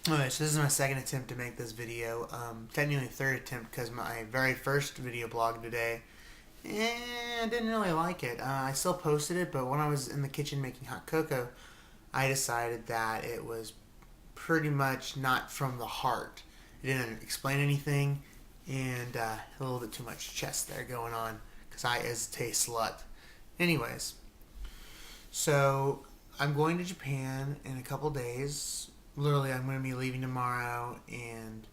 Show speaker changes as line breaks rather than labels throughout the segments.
Alright, so this is my second attempt to make this video. Technically third attempt because my very first video blog today, I didn't really like it. I still posted it, but when I was in the kitchen making hot cocoa, I decided that it was pretty much not from the heart. It didn't explain anything, and a little bit too much chest there going on because I is a taste slut. Anyways, so I'm going to Japan in a couple days. Literally, I'm going to be leaving tomorrow and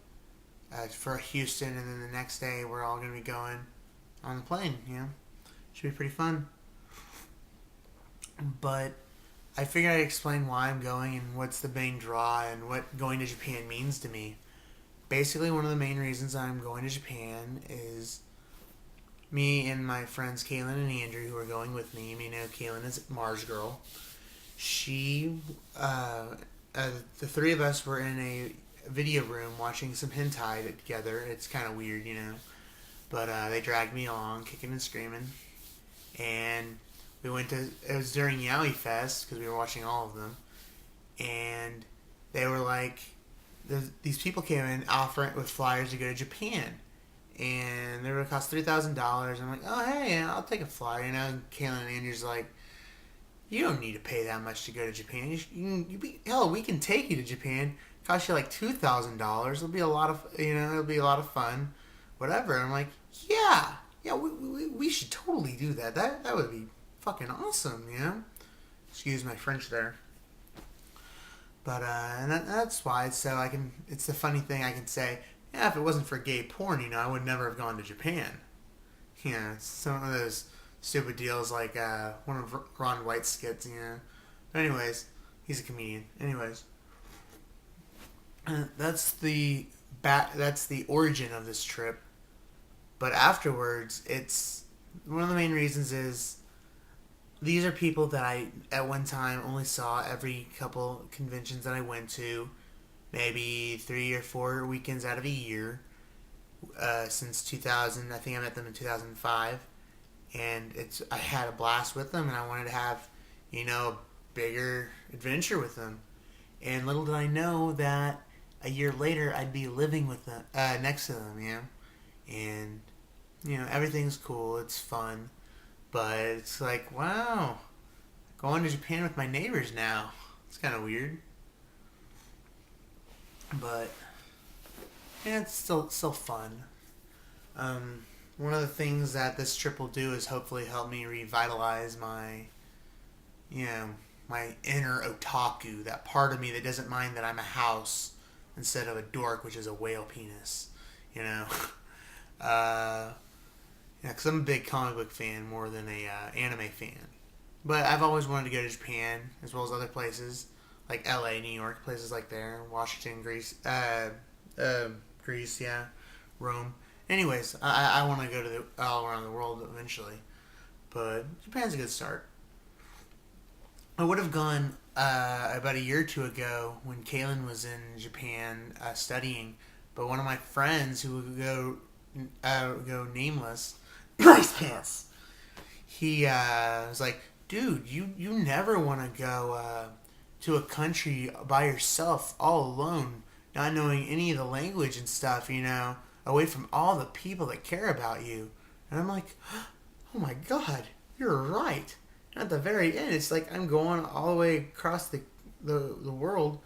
for Houston, and then the next day we're all going to be going on the plane. Should be pretty fun. But I figured I'd explain why I'm going and what's the main draw and what going to Japan means to me. Basically, one of the main reasons I'm going to Japan is me and my friends Kaylin and Andrew, who are going with me. You know, Kaylin is Mars Girl. She, the three of us were in a video room watching some hentai together. It's kind of weird, but they dragged me along, kicking and screaming, and we went to. It was during Yaoi Fest because we were watching all of them, and they were like, these people came in offering with flyers to go to Japan, and they were gonna cost $3,000. I'm like, oh hey, I'll take a flyer, And Kaylin and Andrew's like, you don't need to pay that much to go to Japan. Hell, we can take you to Japan. Cost you like $2,000. It'll be a lot of, it'll be a lot of fun, whatever. And I'm like, yeah, we should totally do that. That would be fucking awesome, Excuse my French there. But and that's why. So I can. It's the funny thing I can say. Yeah, if it wasn't for gay porn, I would never have gone to Japan. It's some of those stupid deals like one of Ron White's skits, But anyways, he's a comedian. Anyways, that's the origin of this trip. But afterwards, it's one of the main reasons is these are people that I at one time only saw every couple conventions that I went to, maybe 3 or 4 weekends out of a year. Since 2000, I think I met them in 2005. And I had a blast with them, and I wanted to have, a bigger adventure with them. And little did I know that a year later I'd be living with them, next to them, And, everything's cool, it's fun. But it's like, wow, going to Japan with my neighbors now. It's kind of weird. But, yeah, it's still fun. One of the things that this trip will do is hopefully help me revitalize my, my inner otaku, that part of me that doesn't mind that I'm a house instead of a dork, which is a whale penis, because I'm a big comic book fan more than a anime fan. But I've always wanted to go to Japan, as well as other places, like LA, New York, places like there, Washington, Greece, Rome. Anyways, I want to go to all around the world eventually, but Japan's a good start. I would have gone about a year or two ago when Kaylin was in Japan studying, but one of my friends who would go nameless, nice pants. He was like, dude, you never want to go to a country by yourself, all alone, not knowing any of the language and stuff, away from all the people that care about you. And I'm like, oh my god, you're right. And at the very end, it's like I'm going all the way across the world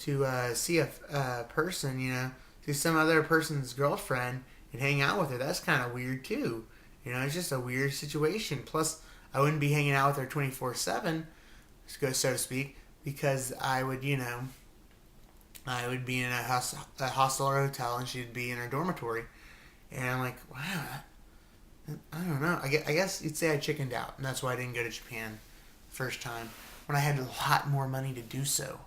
to see a person, see some other person's girlfriend and hang out with her. That's kind of weird too. It's just a weird situation. Plus, I wouldn't be hanging out with her 24/7, so to speak, because I would, I would be in a hostel or hotel, and she'd be in her dormitory. And I'm like, wow, I don't know. I guess you'd say I chickened out, and that's why I didn't go to Japan the first time, when I had a lot more money to do so.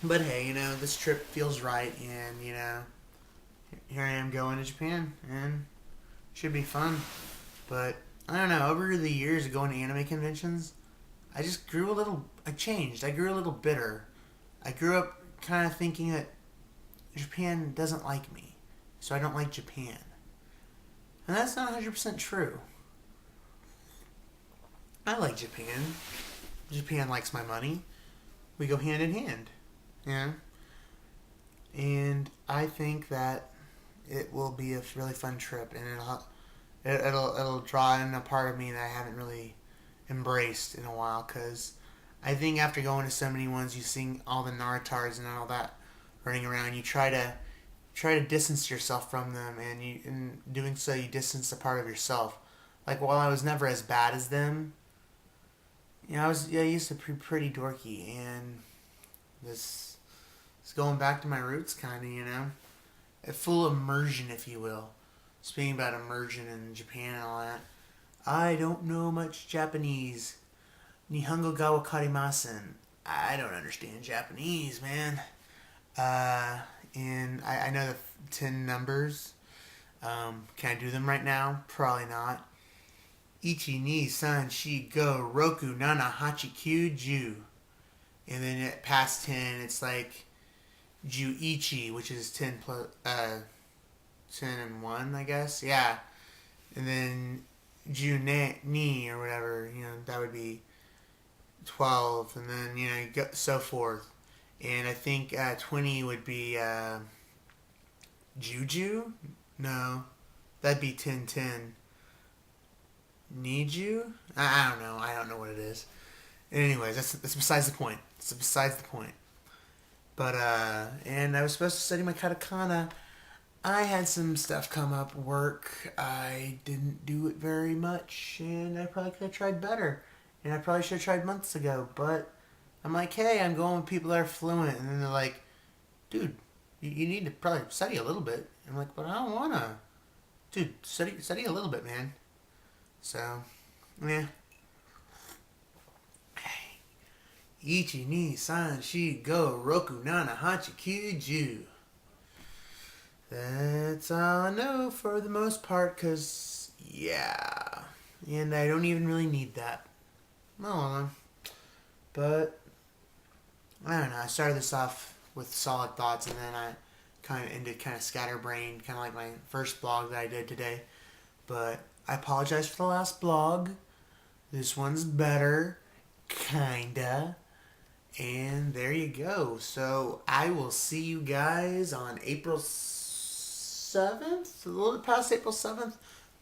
But hey, this trip feels right, and, here I am going to Japan, and it should be fun. But, I don't know, over the years of going to anime conventions, I changed. I grew a little bitter. I grew up kind of thinking that Japan doesn't like me, so I don't like Japan. And that's not 100% true. I like Japan. Japan likes my money. We go hand in hand. Yeah. And I think that it will be a really fun trip, and it'll draw in a part of me that I haven't really embraced in a while. Cause I think after going to so many ones, you see all the Narutards and all that running around. You try to distance yourself from them, and in doing so, you distance a part of yourself. Like while I was never as bad as them, I used to be pretty dorky, and this is going back to my roots, kind of, a full immersion, if you will. Speaking about immersion in Japan and all that, I don't know much Japanese. Nihongo ga wakarimasen. I don't understand Japanese, man. Uh, and I know the 10 numbers. Can I do them right now? Probably not. Ichi, ni, san, shi, go, roku, nana, hachi, kyu, ju. And then at past 10, it's like ju ichi, which is 10 plus, 10 and 1, I guess. Yeah. And then ju ne, ni, or whatever, that would be 12. And then, so forth. And I think 20 would be juju? No. That'd be 10-10. Need you? I don't know. I don't know what it is. Anyways, that's besides the point. It's besides the point. But and I was supposed to study my katakana. I had some stuff come up work. I didn't do it very much, and I probably could have tried better. And I probably should have tried months ago. But I'm like, hey, I'm going with people that are fluent, and then they're like, dude, you need to probably study a little bit. I'm like, but I don't wanna. Dude, study a little bit, man. So, yeah. Ichi, ni, san, shi, go, roku, nana, hachi, kyu, ju. That's all I know for the most part, because, yeah. And I don't even really need that. No, but, I don't know. I started this off with solid thoughts, and then I kind of ended kind of scatterbrained, kind of like my first blog that I did today. But I apologize for the last blog. This one's better. Kinda. And there you go. So I will see you guys on April 7th? A little bit past April 7th.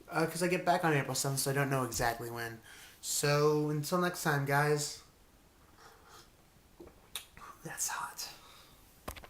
Because I get back on April 7th, so I don't know exactly when. So until next time, guys. That's hot.